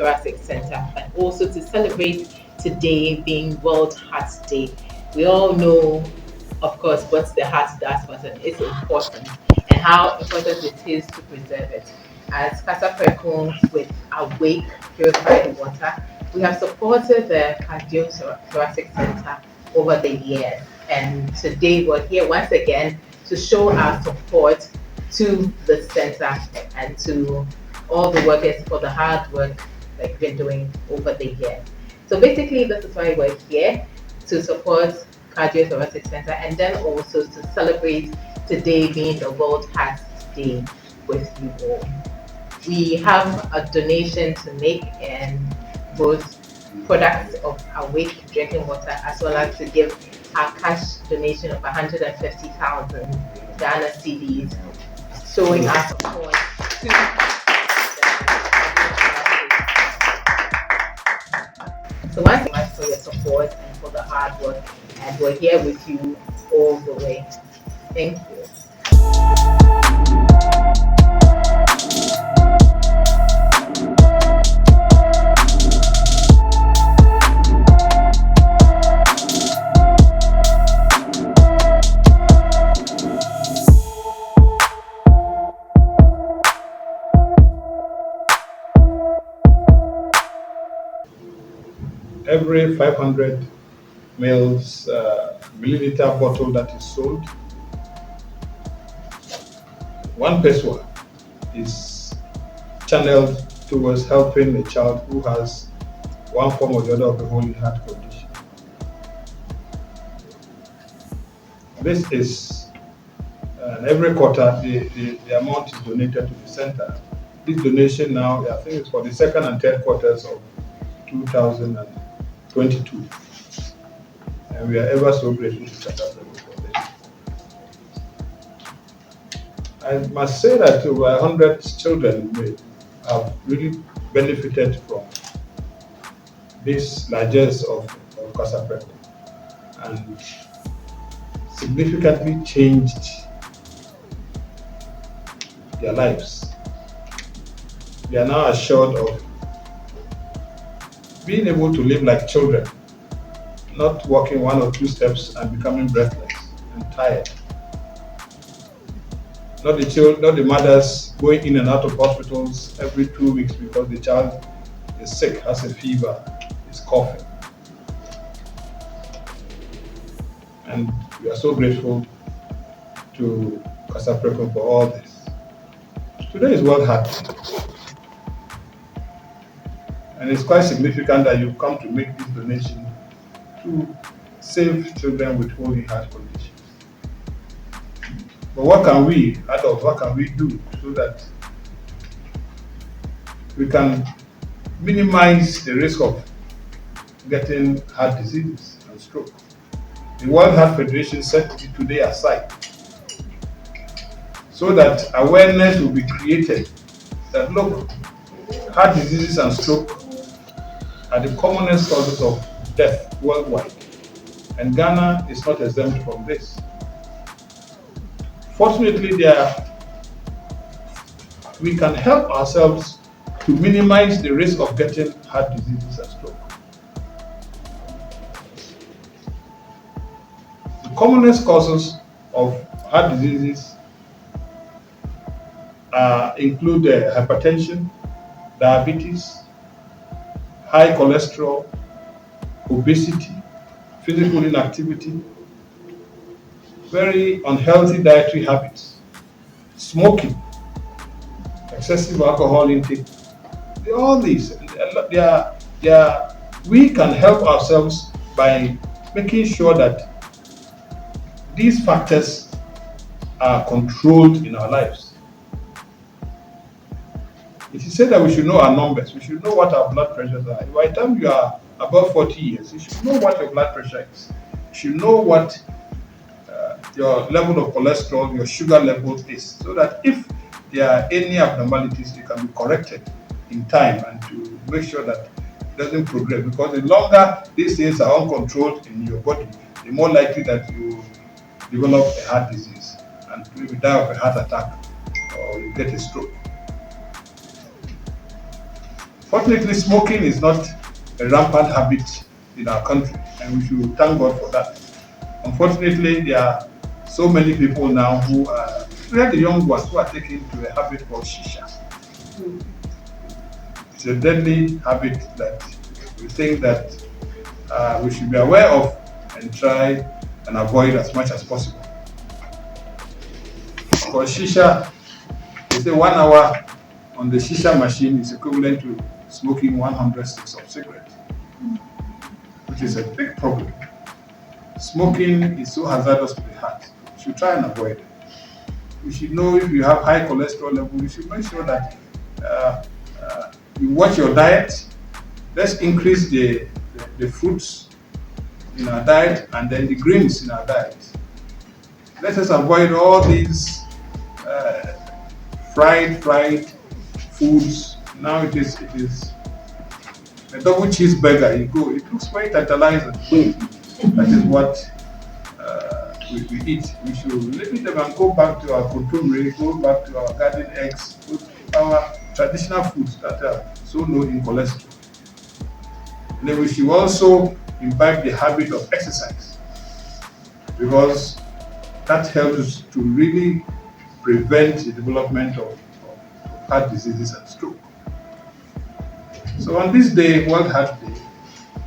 Cardiothoracic Center, and also to celebrate today being World Heart Day. We all know, of course, what the heart does for us and its importance and how important it is to preserve it. As Kasapreko with Awake Purified Water, we have supported the Cardiothoracic Center over the years. And today we're here once again to show our support to the center and to all the workers for the hard work that you've been doing over the years. So basically, this is why we're here, to support Cardiothoracic Center and then also to celebrate today being the World Heart Day with you all. We have a donation to make in both products of Awake drinking water as well as to give a cash donation of 150,000 Ghana cedis, showing our support to so once again for your support and for the hard work, and we're here with you all the way. Thank you. Every 500 mils milliliter bottle that is sold, 1 peso is channeled towards helping a child who has one form or the other of the holy heart condition. This is every quarter the amount is donated to the center. This donation now, I think it's for the second and third quarters of 2022. And we are ever so grateful to Kasapreko for this. I must say that over 100 children have really benefited from this largesse of Kasapreko and significantly changed their lives. They are now assured of being able to live like children, not walking 1 or 2 steps and becoming breathless and tired. Not the mothers going in and out of hospitals every 2 weeks because the child is sick, has a fever, is coughing. And we are so grateful to Kasapreko for all this. Today is World Heart Day. And it's quite significant that you've come to make this donation to save children with holy heart conditions. But what can we, adults, what can we do so that we can minimize the risk of getting heart diseases and stroke? The World Heart Federation set today aside so that awareness will be created that look, heart diseases and stroke are the commonest causes of death worldwide, and Ghana is not exempt from this. Fortunately, we can help ourselves to minimize the risk of getting heart diseases and stroke. The commonest causes of heart diseases include hypertension, diabetes, high cholesterol, obesity, physical inactivity, very unhealthy dietary habits, smoking, excessive alcohol intake. All these, we can help ourselves by making sure that these factors are controlled in our lives. It is said that we should know our numbers. We should know what our blood pressures are. By the time you are above 40 years, you should know what your blood pressure is. You should know what your level of cholesterol, your sugar level is, so that if there are any abnormalities, you can be corrected in time and to make sure that it doesn't progress. Because the longer these things are uncontrolled in your body, the more likely that you develop a heart disease and maybe die of a heart attack or you get a stroke. Fortunately, smoking is not a rampant habit in our country, and we should thank God for that. Unfortunately, there are so many people now who are, really the young ones, who are taking to a habit called shisha. It's a deadly habit that we think that we should be aware of and try and avoid as much as possible. For shisha, they say 1 hour on the shisha machine is equivalent to smoking 100 sticks of cigarette, which is a big problem. Smoking is so hazardous to the heart. You should try and avoid it. You should know if you have high cholesterol level, you should make sure that you watch your diet. Let's increase the fruits in our diet and then the greens in our diet. Let us avoid all these fried foods. Now it is a double cheeseburger. It looks very tantalizing. That is what we eat. We should limit them and go back to our kutumre, go back to our garden eggs, go to our traditional foods that are so low in cholesterol. And then we should also imbibe the habit of exercise, because that helps to really prevent the development of heart diseases and stroke. So on this day, World Heart Day,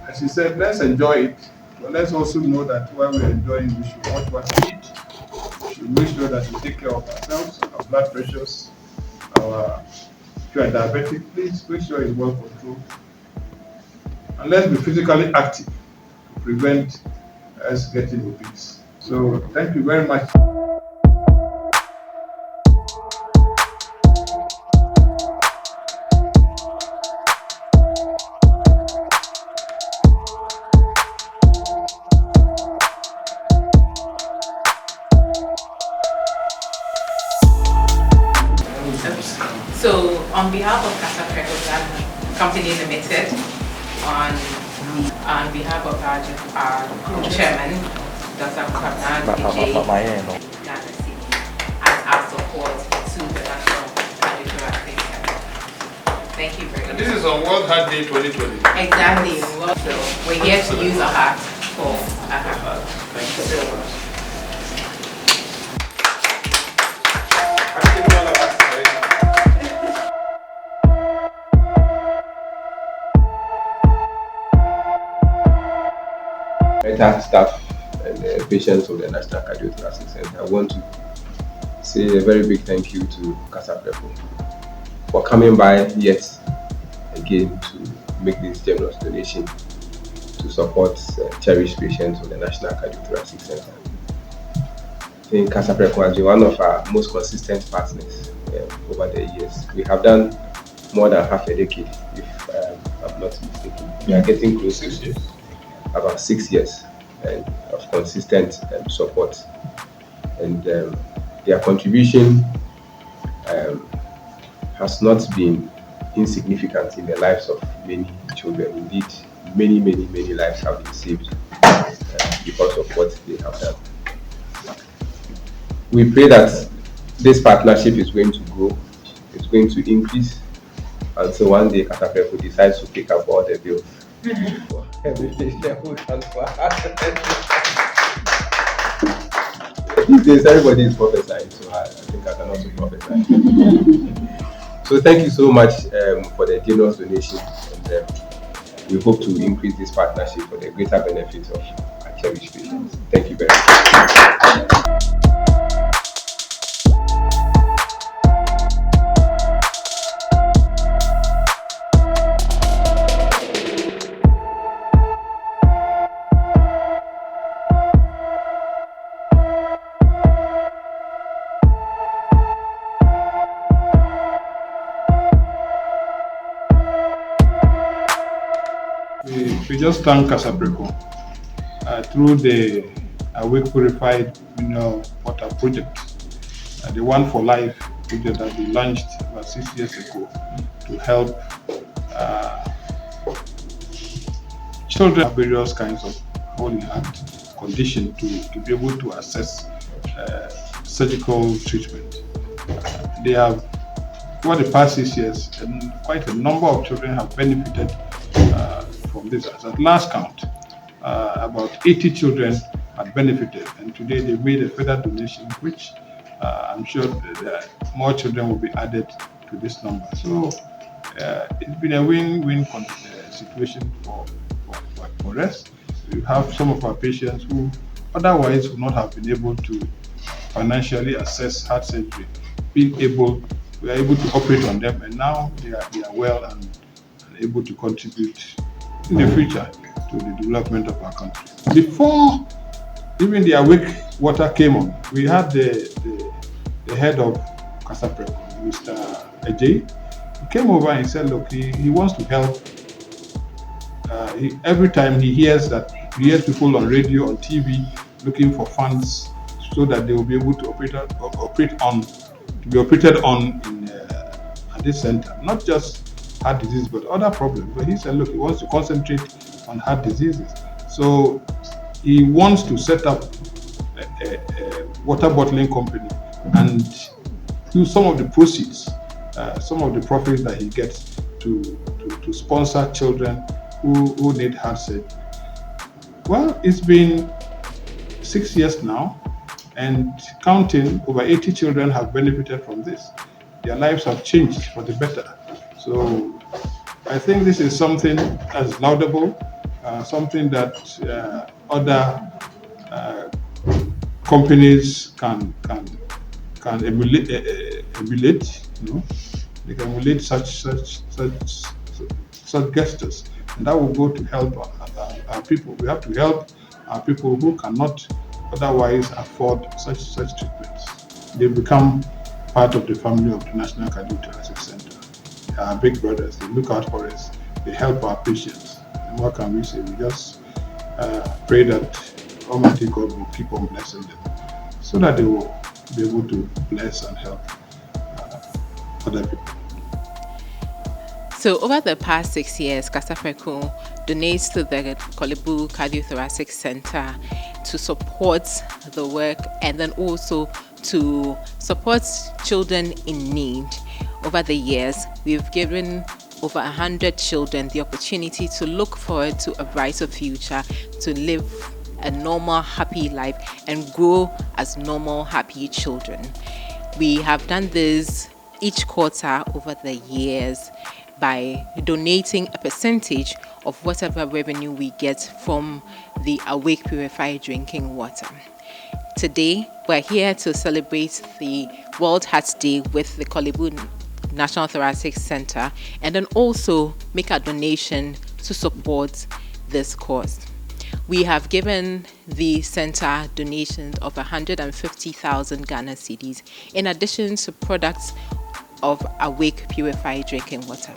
as you said, let's enjoy it, but let's also know that while we're enjoying, we should watch what we eat. We should make sure that we take care of ourselves, our blood pressures, if you are diabetic, please make sure it's well controlled. And let's be physically active to prevent us getting obese. So thank you very much. So, on behalf of Kasapreko Company Limited, on behalf of our chairman, Dr. Kabnan Vijay, and our support to the National Cardiothoracic Center. Thank you very much. And this is on World Heart Day 2020. Exactly. So, we're here to use our heart for our heart. Thank you so much. Entire staff and patients of the National Cardiothoracic Center, I want to say a very big thank you to Kasapreko for coming by yet again to make this generous donation to support cherished patients of the National Cardiothoracic Center. I think Kasapreko has been one of our most consistent partners over the years. We have done more than half a decade, if I'm not mistaken. We are getting close to 6 years. About 6 years of consistent support, and their contribution has not been insignificant in the lives of many children. Indeed, many lives have been saved because of what they have done. We pray that this partnership is going to grow, it's going to increase until one day Kasapreko decides to pick up all the bills. These days, everybody is prophesying, so I think I can also prophesy. So, thank you so much for the generous donation, and we hope to increase this partnership for the greater benefit of our cherished patients. Thank you very much. We just thank Kasapreko through the Awake Purified Mineral Water project, the One for Life project that we launched about 6 years ago to help children with various kinds of body heart condition to be able to access surgical treatment. They have over the past 6 years, and quite a number of children have benefited from this. As at last count, about 80 children had benefited, and today they've made a further donation, which I'm sure that more children will be added to this number. So it's been a win-win situation for us. We have some of our patients who otherwise would not have been able to financially assess heart surgery. We are able to operate on them, and now they are well and able to contribute in the future to the development of our country. Before even the Awake Water came on, we had the head of Kasapreko, Mr. Ajay. He came over and he said, look, he wants to help. Every time he hears people on radio, on TV, looking for funds so that they will be able to operate on in at this center, not just heart disease but other problems. But he said, look, he wants to concentrate on heart diseases, so he wants to set up a water bottling company and use some of the proceeds, some of the profits that he gets to sponsor children who need heart surgery. Well, it's been 6 years now, and counting. Over 80 children have benefited from this. Their lives have changed for the better. So I think this is something that's laudable, something that other companies can emulate. You know, they can emulate such gestures, and that will go to help our people. We have to help our people who cannot otherwise afford such treatments. They become part of the family of the National Cardiothoracic Center. They are big brothers. They look out for us. They help our patients. And what can we say? We just pray that Almighty God will keep on blessing them, so that they will be able to bless and help other people. So over the past 6 years, Kasapreko donates to the Korle-Bu Cardiothoracic Center to support the work and then also to support children in need. Over the years, we've given over 100 children the opportunity to look forward to a brighter future, to live a normal, happy life and grow as normal, happy children. We have done this each quarter over the years by donating a percentage of whatever revenue we get from the Awake Purified Drinking Water. Today, we're here to celebrate the World Heart Day with the Korle-Bu National Thoracic Center, and then also make a donation to support this cause. We have given the center donations of 150,000 Ghana cedis, in addition to products of Awake Purified Drinking Water.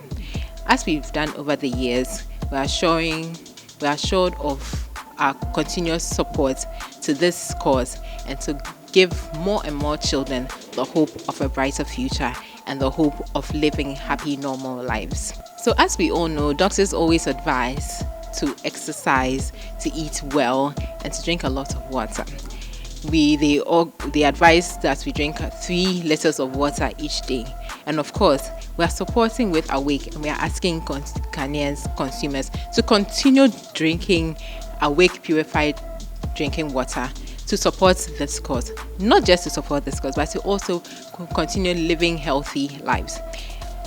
As we've done over the years, we are assured of our continuous support to this cause and to give more and more children the hope of a brighter future and the hope of living happy, normal lives. So as we all know, doctors always advise to exercise, to eat well, and to drink a lot of water. They advise that we drink 3 liters of water each day. And of course, we are supporting with Awake, and we are asking Ghanaians consumers to continue drinking Awake Purified Drinking Water to support this cause. Not just to support this cause, but to also continue living healthy lives.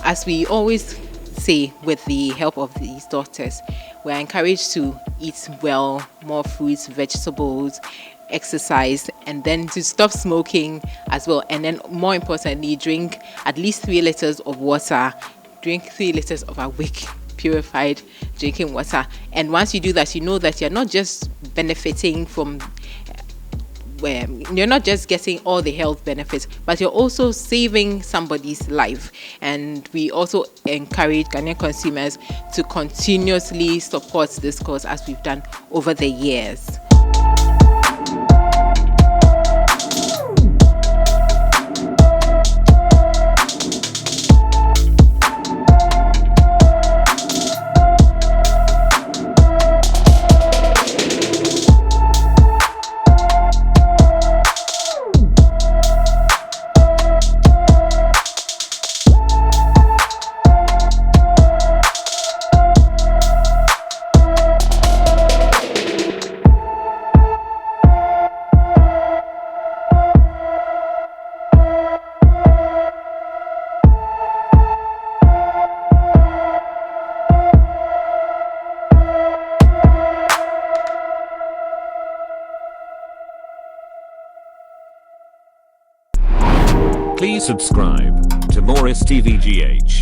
As we always say, with the help of these doctors, we are encouraged to eat well, more fruits, vegetables, exercise, and then to stop smoking as well. And then more importantly, drink at least 3 liters of water. Drink 3 liters of Awake Purified Drinking Water. And once you do that, you know that you're not just benefiting from you're not just getting all the health benefits, but you're also saving somebody's life. And we also encourage Ghanaian consumers to continuously support this cause as we've done over the years. Please subscribe to Morris TVGH.